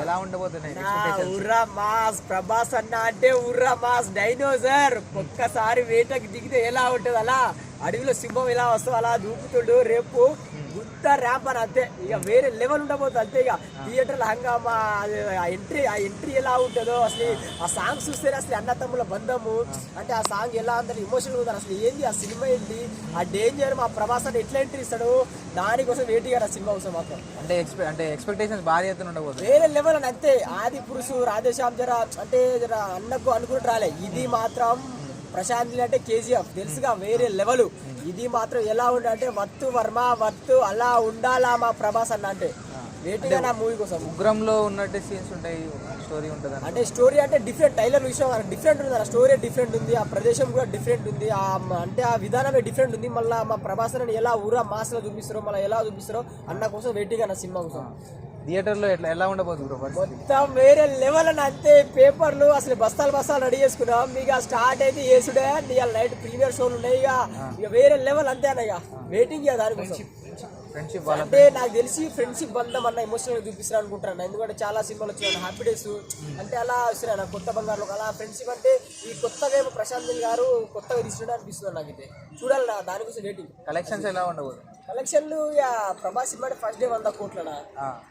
ఎలా ఉండబోతున్నాయి ఉర్రా మాస్ ప్రభాస్ అన్న అంటే ఉర్రా మాస్ డైనోసర్ ఒక్కసారి వేటకి దిగితే ఎలా ఉంటది అలా అడవిలో సింహం ఎలా వస్తావు అలా దూకుతుడు రేపు గుత్త ర్యాంప్ అని అంతే ఇక వేరే లెవెల్ ఉండబోతుంది అంతే ఇక థియేటర్లో హంగామా ఆ ఎంట్రీ ఎలా ఉంటుందో అసలు ఆ సాంగ్ చూస్తేనే అసలు అన్న తమ్ముల బంధము అంటే ఆ సాంగ్ ఎలా అంత ఎమోషనల్ ఉంటుంది అసలు ఏంది ఆ సినిమా ఏంటి ఆ డేంజర్ మా ప్రభాస్ అంటే ఎట్లా ఎంట్రీ ఇస్తాడు దానికోసం వెయిట్ ఆ సినిమా కోసం మాత్రం అంటే ఎక్స్పెక్టేషన్స్ భారీ ఎత్తున ఉండబోతుంది వేరే లెవెల్ అని అంతే ఆది పురుషు రాధేశ్యామ్ జర అంటే జర అన్నకు అనుకుంటూ రాలే ఇది మాత్రం ప్రశాంత్ అంటే కేజీఎఫ్ తెలుసుగా వేరే లెవెల్ ఇది మాత్రం ఎలా ఉండాలంటే వర్త్ వర్మ వర్త్ అలా ఉండాలా మా ప్రభాస్ అన్న అంటే వేటిగా నా మూవీ కోసం ఉగ్రంలో ఉన్నట్టు సీన్స్ ఉంటాయి స్టోరీ ఉంటుంది అంటే స్టోరీ అంటే డిఫరెంట్ టైలర్ విషయం డిఫరెంట్ ఉంది ఆ స్టోరీ డిఫరెంట్ ఉంది ఆ ప్రదేశం కూడా డిఫరెంట్ ఉంది అంటే ఆ విధానమే డిఫరెంట్ ఉంది మళ్ళీ మా ప్రభాస్ అని ఎలా ఊరా మాస్లో చూపిస్తారో మళ్ళీ ఎలా చూపిస్తారో అన్న కోసం వెయిటింగ్ అన్న సినిమా కోసం థియేటర్లో ఎలా ఉండబోతుంది మొత్తం వేరే లెవెల్ అని అంతే పేపర్లు అసలు బస్తాలు రెడీ చేసుకున్నాం మీకు స్టార్ట్ అయితే చేసుడే ఇక నైట్ ప్రీమియర్ షోలు ఉన్నాయి ఇక వేరే లెవెల్ అంతే అన్న ఇక వెయిటింగ్ దానికోసం ఫ్రెండ్షిప్ అంటే నాకు తెలిసి ఫ్రెండ్షిప్ బంధం అన్న ఎమోషనల్ చూపిస్తారు అనుకుంటాను ఎందుకంటే చాలా సినిమాలు వచ్చినాయి హ్యాపీ డేస్ అంటే అలా వస్తున్నాయి నాకు కొత్త బంగారులో అలా ఫ్రెండ్షిప్ అంటే ఈ కొత్తగా ఏమో ప్రశాంత్ నీల్ గారు కొత్తగా తీసుకుంటే అనిపిస్తుంది నాకైతే చూడాలి నా దానికోసం వెయిటింగ్ కలెక్షన్స్ ఎలా ఉండబోతుంది కలెక్షన్లు ఇక ప్రభాస్ సినిమా ఫస్ట్ డే 100 కోట్లనా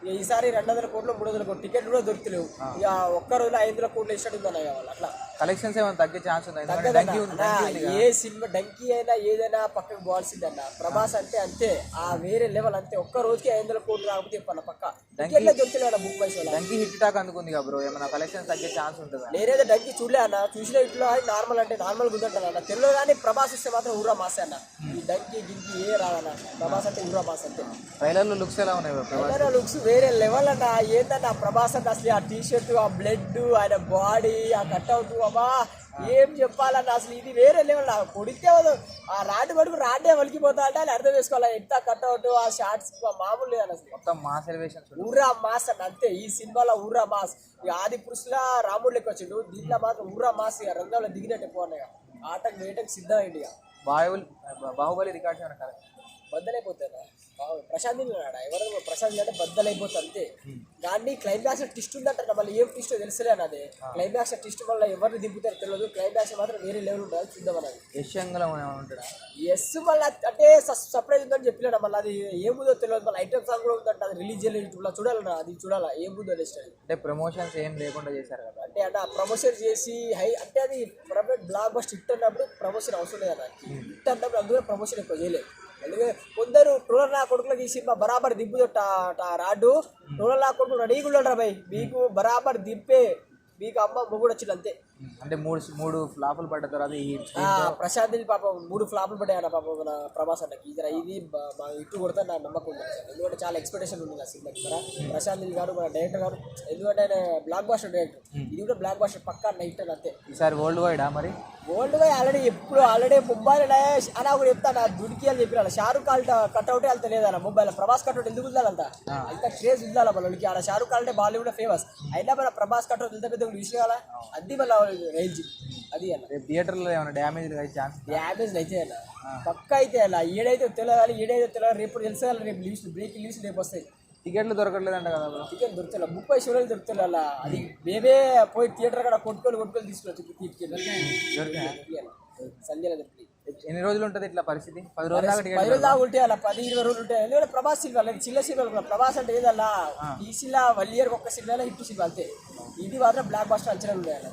ఇక ఈసారి 200 కోట్లు 300 కోట్లు టికెట్ కూడా దొరుకుతలేవు ఇక ఒక్క రోజులో 500 కోట్లు ఇష్టం ఉందన్న వాళ్ళు అట్లా కలెక్షన్స్ ఏమైనా తగ్గే ఛాన్స్ ఉంది ఏ సినిమా డంకీ అయినా ఏదైనా పక్కకు పోవాల్సిందన్న ప్రభాస్ అంటే అంతే ఆ వేరే లెవెల్ అంతే ఒక్క రోజుకి 500 కోట్లు రాకపోతే చెప్పన్న పక్క టికెట్లే దొరుకుతలేవు బుక్ పైసా డంకీ హిట్ టాక్ అందుకుంది బ్రో ఏమైనా కలెక్షన్స్ తగ్గే ఛాన్స్ ఉంటుంది నేనైతే డంకీ చూడలే అన్న చూసిన ఇట్లో నార్మల్ అంటే నార్మల్ గుందంటాను అన్న తెలుగు కానీ ప్రభాస్ ఇస్తే మాత్రం ఊరా మాసే అన్న ఈ డంకీ గింకి ఏ రాదన్న ప్రభాస్ అంటే ఊరా మాస్ అంతే ట్రైలర్లో లుక్స్ ఎలా ఉన్నాయి ట్రైలర్ లుక్స్ వేరే లెవెల్ అన్న ఏంటన్న ప్రభాస్ అంటే అసలు ఆ టీషర్ట్ ఆ బ్లడ్ ఆయన బాడీ ఆ కట్అవుట్ అమ్మా ఏం చెప్పాలన్న అసలు ఇది వేరే లెవెల్ కొడితే ఆ రాడ్ పడుకు రాడ్డే వలికిపోతా అంటే అని అర్థం చేసుకోవాలి ఎంత కట్అవుట్ ఆ షార్ట్స్ మామూలు లేదన్న అసలు మొత్తం మాస్ ఎలివేషన్స్ ఊరా మాస్ అన్న అంతే ఈ సినిమాలో ఊరా మాస్ ఇక ఆది పురుషుల రాముడు లెక్క వచ్చిండు దీంట్లో మాత్రం ఊరా మాస్ ఇక రంగంలో దిగినట్టు పోన్నాయి ఆటకు వేయటకు సిద్ధమైంది ఇక బాహుబలి రికార్డ్స్ ఏమైనా కదా బద్దలైపోతారా ప్రశాంత్ ఎవరు ప్రశాంత్ అంటే బద్దలైపోతుంది అంతే దాన్ని క్లైమాక్స్ ట్విస్ట్ ఉందంటారు మళ్ళీ ఏం ట్విస్ట్ తెలుసులే అన్నది క్లైమాక్స్ ట్విస్ట్ వల్ల ఎవరిని దింపుతారు తెలియదు క్లైమాక్స్ మాత్రం వేరే లెవెల్ ఉంటుంది చూద్దాం అన్నది ఎస్ మళ్ళీ అంటే సర్ప్రైజ్ ఉందని చెప్పినాడు మళ్ళీ అది ఏముందో తెలియదు మళ్ళీ ఐటమ్ సాంగ్ కూడా ఉందంట అది రిలీజ్ చేయలేదు చూడాలన్నా అది చూడాలా ఏముందో నెక్స్ట్ అంటే ప్రమోషన్స్ ఏం లేకుండా చేశారు కదా అంటే ఆ ప్రమోషన్ చేసి అంటే అది ప్రైవేట్ బ్లాక్ బస్టర్ హిట్ అన్నప్పుడు ప్రమోషన్ అవసరం లేదు అన్న హిట్ అన్నప్పుడు అందులో ప్రమోషన్ ఎక్కువ చేయలేదు అందుకే కొందరు ట్రోలర్ నా కొడుకులకు ఈ సినిమా బరాబర్ దింపుదొట్ట రాడు ట్రోలర్ నా కొడుకు రెడీగా ఉన్నాడు రా భయ్ మీకు బరాబర్ దింపే మీకు అమ్మ మొగుడు వచ్చింది అంతే అంటే మూడు ఫ్లాపులు పడ్డ తర్వాత ప్రశాంత్ పాపం 3 ఫ్లాపులు పడ్డాయన్న పాపం మన ప్రభాస్ అన్నకి ఇది ఇటు కొడతా నా నమ్మకం ఉంది ఎందుకంటే చాలా ఎక్స్పెక్టేషన్ ఉంది నా సినిమాకి కదా ప్రశాంత్ గారు మన డైరెక్టర్ గారు ఎందుకంటే ఆయన బ్లాక్ బాస్టర్ డైరెక్టర్ ఇది కూడా బ్లాక్ బాస్టర్ పక్కా నైట్ అంతే ఈసారి వరల్డ్ వైడా మరి వరల్డ్ వైడ్ ఆల్రెడీ ముంబైలో అని ఒకటి చెప్తాను దునికి అని చెప్పిన షారుఖ్ ఖాన్ కట్అవుటే వెళ్తా లేదన్న ముంబైలో ప్రభాస్ కట్అవుట్ ఎందుకు ఉండాలంట అంత క్రేజ్ ఉండాలి మనకి అలా షారుఖ్ ఖాన్ అంటే బాలీవుడ్ ఫేమస్ అయినా మన ప్రభాస్ కట్అవుట్ ఎంత పెద్ద విషయం కదా అది మళ్ళీ రేంజ్ అది అన్న థియేటర్లో ఏమైనా డ్యామేజ్ అయితే అన్న పక్క అయితే అలా ఏడైతే తెలియాలి రేపు తెలుసుకోవాలి రేపు బ్రేకింగ్ లీవ్స్ రేపు వస్తాయి టికెట్లు దొరకట్లేదంట కదా టికెట్ దొరుకుతా 30 షోలు దొరుకుతాయి అలా అది మేమే పోయి థియేటర్ కూడా కొట్టుకొని తీసుకుని సంధ్యలో దొరికి ఎన్ని రోజులు ఉంటుంది ఇట్లా పరిస్థితి 10 రోజులు దాకా ఉంటాయి అలా 10-20 రోజులు ఉంటాయి ఎందుకంటే ప్రభాస్ సినిమా చిన్న సినిమా ప్రభాస్ అంటే ఏదల్లా ఈ సినిమా 1 ఇయర్ ఒక్క సినిమాలో హిట్ సినిమా అంతే ఇది మాత్రం బ్లాక్ బస్టర్ అంచనా ఉన్నాయి అలా